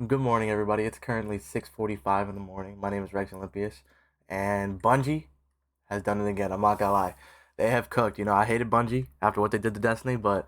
Good morning, everybody. It's currently 6:45 in the morning. My name is Rex Olympius, and Bungie has done it again. I'm not gonna lie, they have cooked. I hated Bungie after what they did to Destiny, but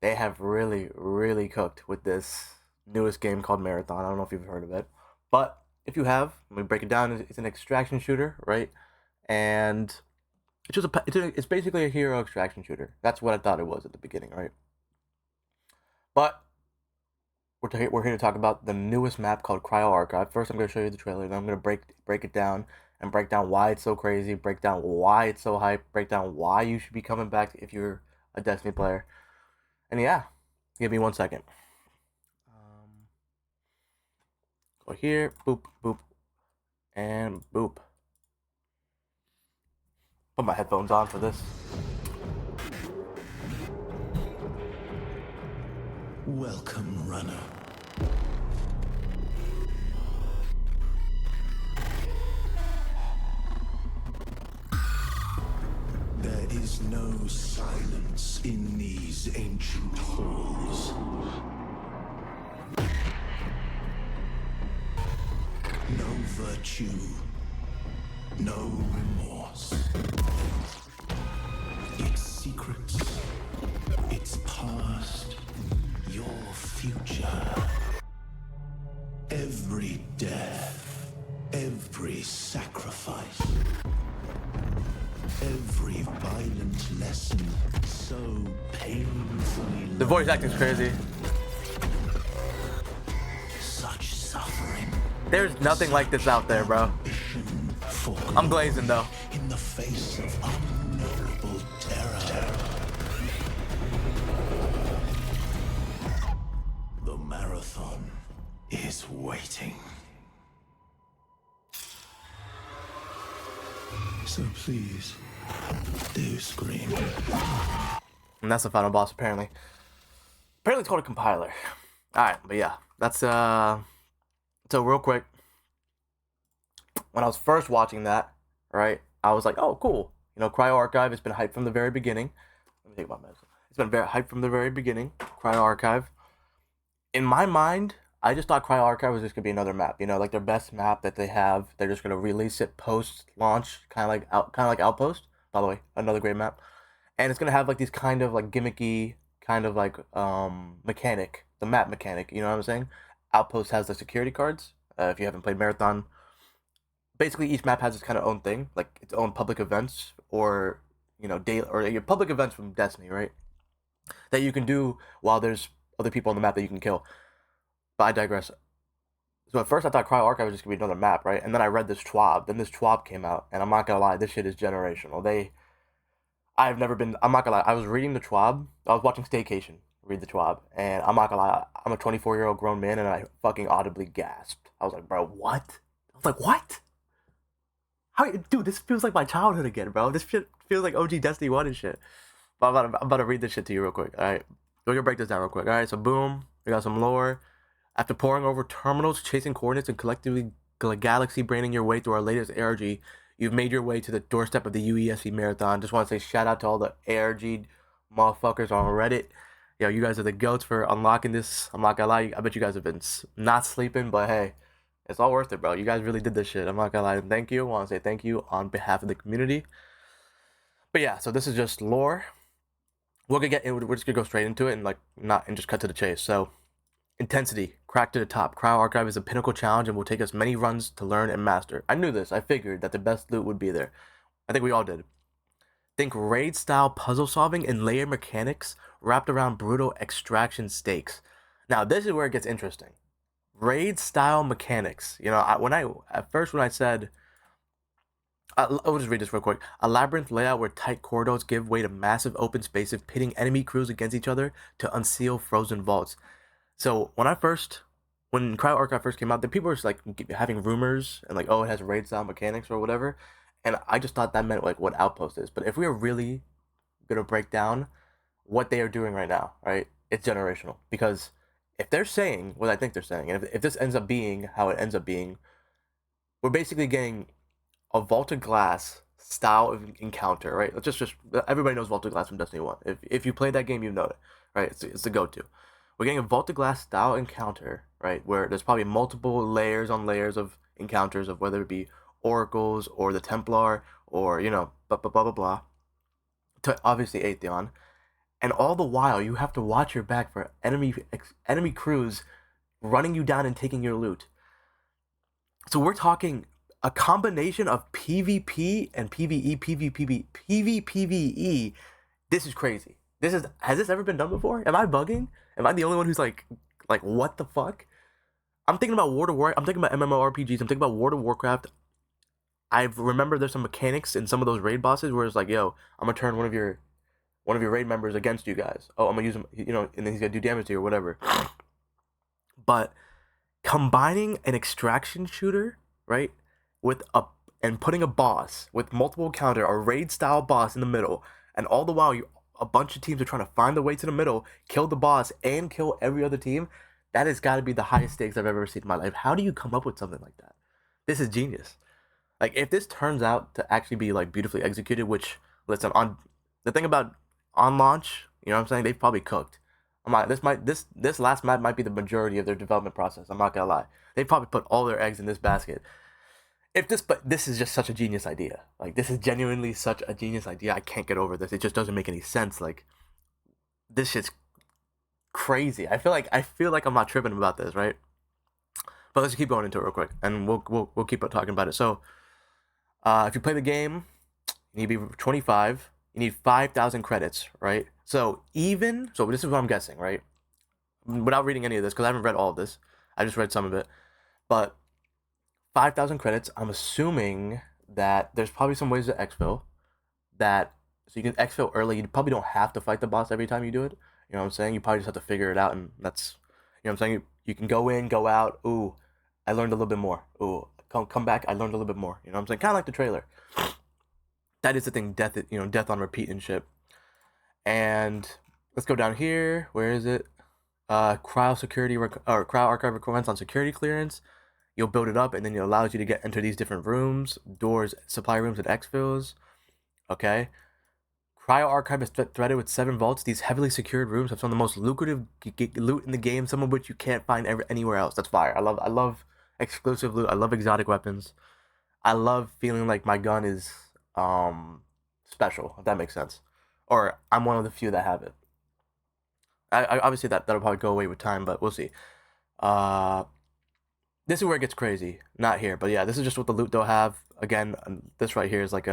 they have really, really cooked with this newest game called Marathon. I don't know if you've heard of it, but if you have, let me break it down. It's an extraction shooter, right? And it's basically a hero extraction shooter. That's what I thought it was at the beginning, right? But we're here to talk about the newest map called Cryo Archive. First, I'm going to show you the trailer, then I'm going to break it down and break down why it's so crazy, break down why it's so hype, break down why you should be coming back if you're a Destiny player. And yeah, give me 1 second. Go here, boop, boop, and boop. Put my headphones on for this. Welcome, runner. There is no silence in these ancient halls. No virtue, no remorse. Its secrets, its past, your future. Every death, every sacrifice, every violent lesson so painfully The voice acting's crazy. such suffering. There's nothing like this out there, bro. I'm glazing though. In the face of unknowable terror. The marathon is waiting. So please, do scream. And that's the final boss apparently. Apparently it's called a compiler. Alright, but yeah. That's so real quick. When I was first watching that, right, I was like, oh cool. Cryo Archive has been hyped from the very beginning. Let me take my medicine. It's been very hyped from the very beginning. Cryo Archive. In my mind, I just thought Cryo Archive was just gonna be another map. Like their best map that they have. They're just gonna release it post launch, kind of like Outpost. By the way, another great map. And it's gonna have like these kind of like gimmicky kind of like mechanic, the map mechanic. You know what I'm saying? Outpost has the security cards. If you haven't played Marathon, basically each map has its kind of own thing, like its own public events or day or your public events from Destiny, right? That you can do while there's other people on the map that you can kill. But I digress. So at first I thought Cryo Archive was just gonna be another map, right? And then I read this TWAB. Then this TWAB came out, and I'm not gonna lie, this shit is generational. I've never been. I'm not gonna lie. I was reading the TWAB. I was watching Staycation read the TWAB, and I'm not gonna lie. I'm a 24-year-old grown man, and I fucking audibly gasped. I was like, bro, what? I was like, what? How, dude? This feels like my childhood again, bro. This shit feels like OG Destiny 1 and shit. But I'm about to read this shit to you real quick. All right, we're gonna break this down real quick. All right, so boom, we got some lore. After poring over terminals, chasing coordinates, and collectively galaxy braining your way through our latest ARG, you've made your way to the doorstep of the UESC Marathon. Just want to say shout out to all the ARG motherfuckers on Reddit. Yo, you guys are the goats for unlocking this. I'm not gonna lie, I bet you guys have been not sleeping, but hey, it's all worth it, bro. You guys really did this shit. I'm not gonna lie. Thank you. I want to say thank you on behalf of the community. But yeah, so this is just lore. We're just gonna go straight into it and just cut to the chase. So intensity, crack to the top. Cryo Archive is a pinnacle challenge and will take us many runs to learn and master. I knew this. I figured that the best loot would be there. I think we all did. Think raid style puzzle solving and layer mechanics wrapped around brutal extraction stakes. Now this is where it gets interesting. Raid style mechanics. When I said, I'll just read this real quick. A labyrinth layout where tight corridors give way to massive open spaces, pitting enemy crews against each other to unseal frozen vaults. So when Cryo Archive first came out, the people were just like having rumors and like, oh, it has raid style mechanics or whatever, and I just thought that meant like what Outpost is. But if we are really gonna break down what they are doing right now, right, it's generational because if they're saying what I think they're saying, and if this ends up being how it ends up being, we're basically getting a vaulted glass style of encounter, right? Let's just everybody knows vaulted glass from Destiny 1. If you played that game, you know it, right? It's the go-to. We're getting a Vault of Glass style encounter, right? Where there's probably multiple layers on layers of encounters of whether it be oracles or the Templar or blah blah blah blah blah. To obviously Atheon, and all the while you have to watch your back for enemy crews running you down and taking your loot. So we're talking a combination of PvP and PvE, PvPvE. This is crazy. Has this ever been done before? Am I bugging? Am I the only one who's like what the fuck? I'm thinking about World of War. I'm thinking about MMORPGs. I'm thinking about World of Warcraft. I remember there's some mechanics in some of those raid bosses where it's like, yo, I'm gonna turn one of your raid members against you guys. Oh, I'm gonna use him, and then he's gonna do damage to you or whatever. But combining an extraction shooter, right, and putting a boss with multiple counter, a raid style boss in the middle, and all the while a bunch of teams are trying to find the way to the middle, kill the boss, and kill every other team. That has got to be the highest stakes I've ever seen in my life. How do you come up with something like that? This is genius. Like, if this turns out to actually be like beautifully executed, which, listen, on the thing about on launch, you know what I'm saying, they've probably cooked. This last map might be the majority of their development process. I'm not gonna lie. They probably put all their eggs in this basket. But this is just such a genius idea. Like, this is genuinely such a genius idea. I can't get over this. It just doesn't make any sense. Like, this shit's crazy. I feel like I'm not tripping about this, right? But let's keep going into it real quick, and we'll keep talking about it. So, if you play the game, you need to be 25. You need 5,000 credits, right? So this is what I'm guessing, right? Without reading any of this, because I haven't read all of this. I just read some of it. But 5,000 credits, I'm assuming that there's probably some ways to exfil. So you can exfil early. You probably don't have to fight the boss every time you do it. You know what I'm saying? You probably just have to figure it out, and that's, you know what I'm saying? You can go in, go out. Ooh, I learned a little bit more. Ooh, come back, I learned a little bit more. You know what I'm saying? Kind of like the trailer. That is the thing, death on repeat and shit. And let's go down here. Where is it? Cryo Archive requirements on security clearance. You'll build it up, and then it allows you to enter these different rooms, doors, supply rooms, and exfils. Okay. Cryo Archive is threaded with 7 vaults. These heavily secured rooms have some of the most lucrative loot in the game, some of which you can't find anywhere else. That's fire. I love exclusive loot. I love exotic weapons. I love feeling like my gun is special, if that makes sense, or I'm one of the few that have it. I obviously that'll probably go away with time, but we'll see. This is where it gets crazy. Not here, but yeah, this is just what the loot they'll have. Again, this right here is like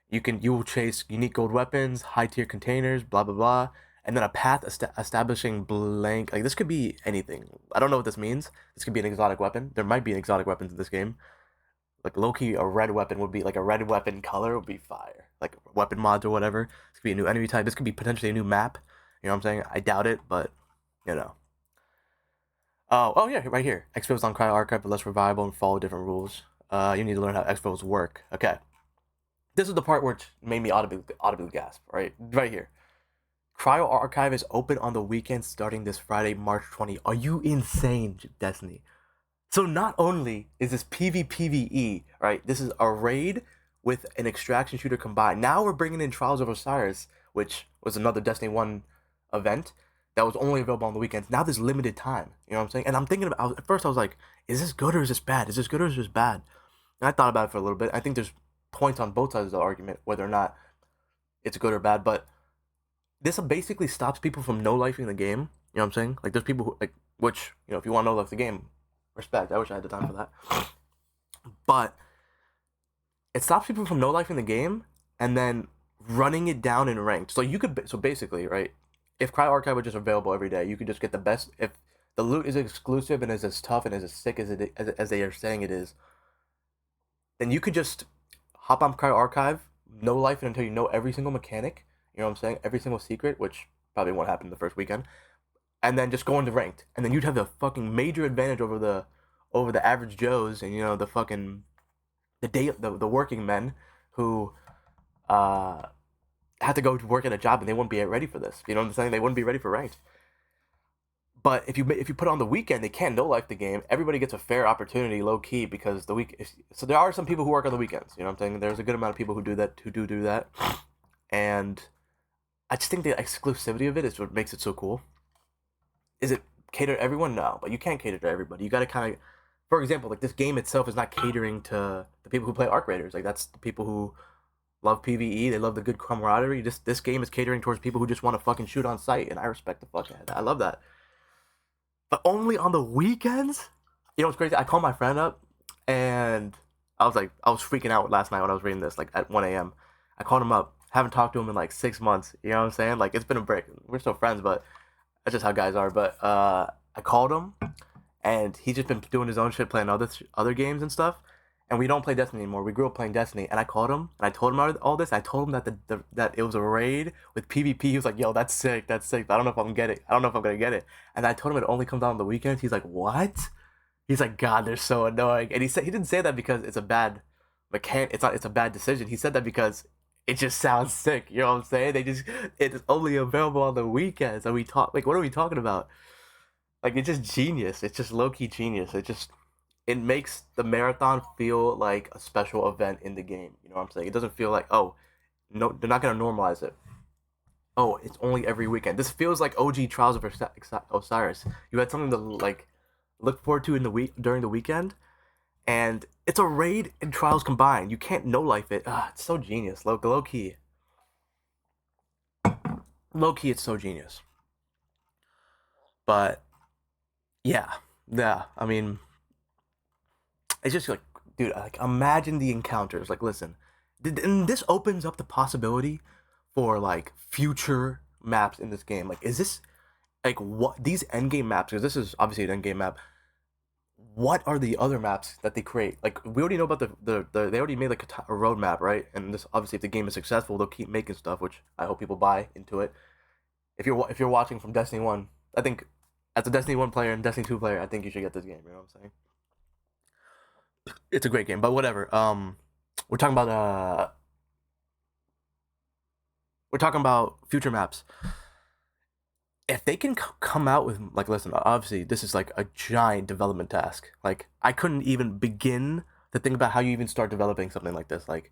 you will chase unique gold weapons, high tier containers, blah blah blah, and then a path establishing blank. Like, this could be anything. I don't know what this means. This could be an exotic weapon. There might be an exotic weapons in this game. Like, low-key, a red weapon would be, like, a red weapon color would be fire. Like, weapon mods or whatever. This could be a new enemy type. This could be potentially a new map. You know what I'm saying? I doubt it, but, you know. Oh yeah, right here. Expos on Cryo Archive are less reliable and follow different rules. You need to learn how expos work. Okay. This is the part which made me audibly gasp, right? Right here. Cryo Archive is open on the weekend starting this Friday, March 20. Are you insane, Destiny? So not only is this PvPvE, right? This is a raid with an extraction shooter combined. Now we're bringing in Trials of Osiris, which was another Destiny 1 event that was only available on the weekends. Now there's limited time. You know what I'm saying? And I'm thinking about, at first I was like, is this good or is this bad? Is this good or is this bad? And I thought about it for a little bit. I think there's points on both sides of the argument, whether or not it's good or bad. But this basically stops people from no-lifing the game. You know what I'm saying? Like, there's people who, like, which, if you want to no-life the game, respect. I wish I had the time for that. But it stops people from no-lifing the game and then running it down in ranked. So basically, right, if Cryo Archive was just available every day, you could just get the best. If the loot is exclusive and is as tough and is as sick as they are saying it is, then you could just hop on Cryo Archive, no-life it until you know every single mechanic. You know what I'm saying? Every single secret, which probably won't happen the first weekend. And then just go into ranked, and then you'd have the fucking major advantage over the average Joes, and the working men who have to go to work at a job, and they wouldn't be ready for this. You know what I'm saying? They wouldn't be ready for ranked. But if you put it on the weekend, they can no-life the game. Everybody gets a fair opportunity, low key, because so there are some people who work on the weekends. You know what I'm saying? There's a good amount of people who do that, and I just think the exclusivity of it is what makes it so cool. is it cater to everyone? No, but you can't cater to everybody. You got to kind of, for example, like this game itself is not catering to the people who play Arc Raiders. Like that's the people who love PVE. They love the good camaraderie. This game is catering towards people who just want to fucking shoot on sight, and I respect the fuck out of that. I love that. But only on the weekends. You know what's crazy? I called my friend up, and I was freaking out last night when I was reading this, like at 1 a.m. I called him up. Haven't talked to him in like 6 months. You know what I'm saying? Like it's been a break. We're still friends, but that's just how guys are. But I called him, and he's just been doing his own shit, playing other games and stuff. And we don't play Destiny anymore. We grew up playing Destiny, and I called him, and I told him all this. I told him that that it was a raid with PvP. He was like, "Yo, that's sick. That's sick. But I don't know if I'm gonna get it. I don't know if I'm gonna get it." And I told him it only comes out on the weekends. He's like, "What?" He's like, "God, they're so annoying." And he didn't say that because it's a bad mechanic. It's a bad decision. He said that because it just sounds sick. You know what I'm saying? It's only available on the weekends. And we talk like, what are we talking about? Like it's just genius. It's just low key genius. It makes the marathon feel like a special event in the game. You know what I'm saying? It doesn't feel like, oh, no, they're not gonna normalize it. Oh, it's only every weekend. This feels like OG Trials of Osiris. You had something to like look forward to in the week during the weekend, and it's a raid and Trials combined. You can't no life it. It's so genius. Low key. Low key, it's so genius. But yeah, yeah. I mean, it's just like, dude, like imagine the encounters. Like, listen, and this opens up the possibility for like future maps in this game. Like, is this like what these endgame maps? Because this is obviously an endgame map. What are the other maps that they create? Like, we already know about the they already made like a roadmap, right? And this obviously, if the game is successful, they'll keep making stuff, which I hope people buy into it. If you're watching from Destiny One, I think as a Destiny One player and Destiny Two player, I think you should get this game. You know what I'm saying? It's a great game, but whatever. We're talking about we're talking about future maps. If they can come out with like, listen, obviously this is like a giant development task. Like I couldn't even begin to think about how you even start developing something like this. Like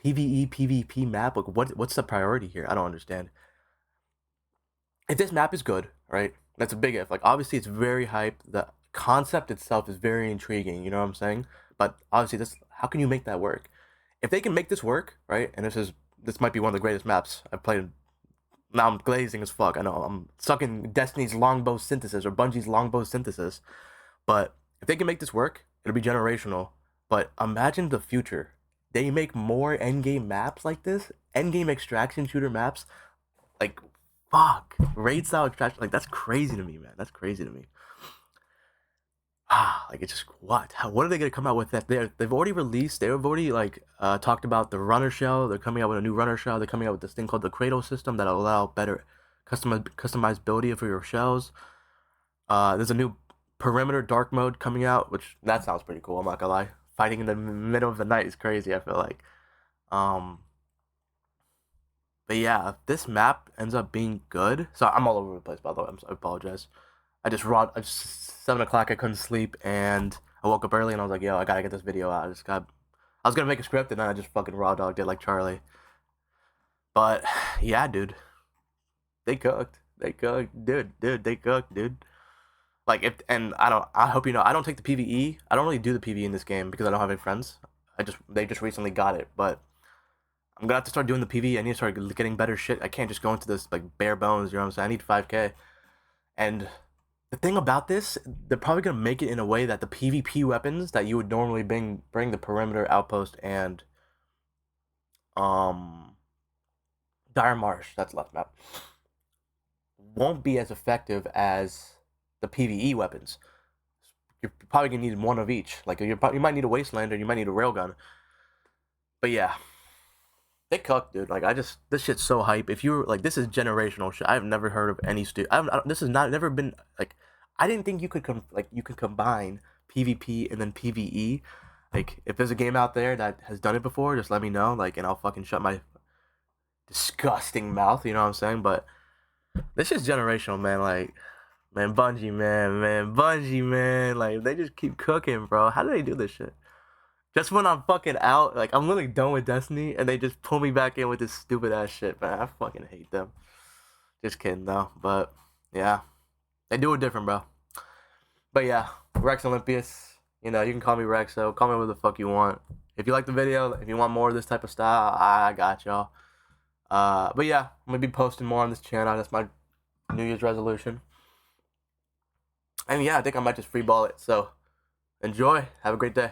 PVE PvP map. Like what's the priority here? I don't understand. If this map is good, right? That's a big if. Like obviously it's very hype. The concept itself is very intriguing. You know what I'm saying? But obviously this, how can you make that work? If they can make this work, right? And this might be one of the greatest maps I've played. Now I'm glazing as fuck. I know I'm sucking Destiny's longbow synthesis or Bungie's longbow synthesis. But if they can make this work, it'll be generational. But imagine the future. They make more endgame maps like this, endgame extraction shooter maps. Like, fuck, raid style extraction. Like that's crazy to me, man. That's crazy to me. Like it's just what are they gonna come out with that? They've already released. They've already like talked about the runner shell. They're coming out with a new runner shell. They're coming out with this thing called the Cradle system that'll allow better customizability for your shells. There's a new perimeter dark mode coming out, which that sounds pretty cool. I'm not gonna lie. Fighting in the middle of the night is crazy. I feel like. Um, but yeah, if this map ends up being good, so I'm all over the place. By the way, I apologize. I just 7 o'clock. I couldn't sleep, and I woke up early, and I was like, "Yo, I gotta get this video out." I was gonna make a script, and then I just fucking raw dogged it like Charlie. But yeah, dude, they cooked. They cooked, dude. They cooked, dude. Like if and I don't. I hope you know. I don't take the PVE. I don't really do the PVE in this game because I don't have any friends. They just recently got it, but I'm gonna have to start doing the PVE. I need to start getting better shit. I can't just go into this like bare bones. You know what I'm saying? I need 5K, and the thing about this, they're probably gonna make it in a way that the PvP weapons that you would normally bring the perimeter outpost and um Dire Marsh, that's left map, won't be as effective as the PvE weapons. You're probably gonna need one of each. Like you might need a Wastelander, you might need a railgun. But yeah, they cooked, dude. Like this shit's so hype. If you're like, this is generational shit. I've never heard of any this has not never been like. I didn't think you could you could combine PvP and then PvE. Like if there's a game out there that has done it before, just let me know. Like and I'll fucking shut my disgusting mouth. You know what I'm saying? But this is generational, man. Like man, Bungie, man. Like they just keep cooking, bro. How do they do this shit? Just when I'm fucking out, like I'm literally done with Destiny, and they just pull me back in with this stupid ass shit, man. I fucking hate them. Just kidding though, but yeah. They do it different, bro. But yeah, Rex Olympius. You know, you can call me Rex, so call me whatever the fuck you want. If you like the video, if you want more of this type of style, I got y'all. But yeah, I'm gonna be posting more on this channel. That's my New Year's resolution. And yeah, I think I might just freeball it. So enjoy. Have a great day.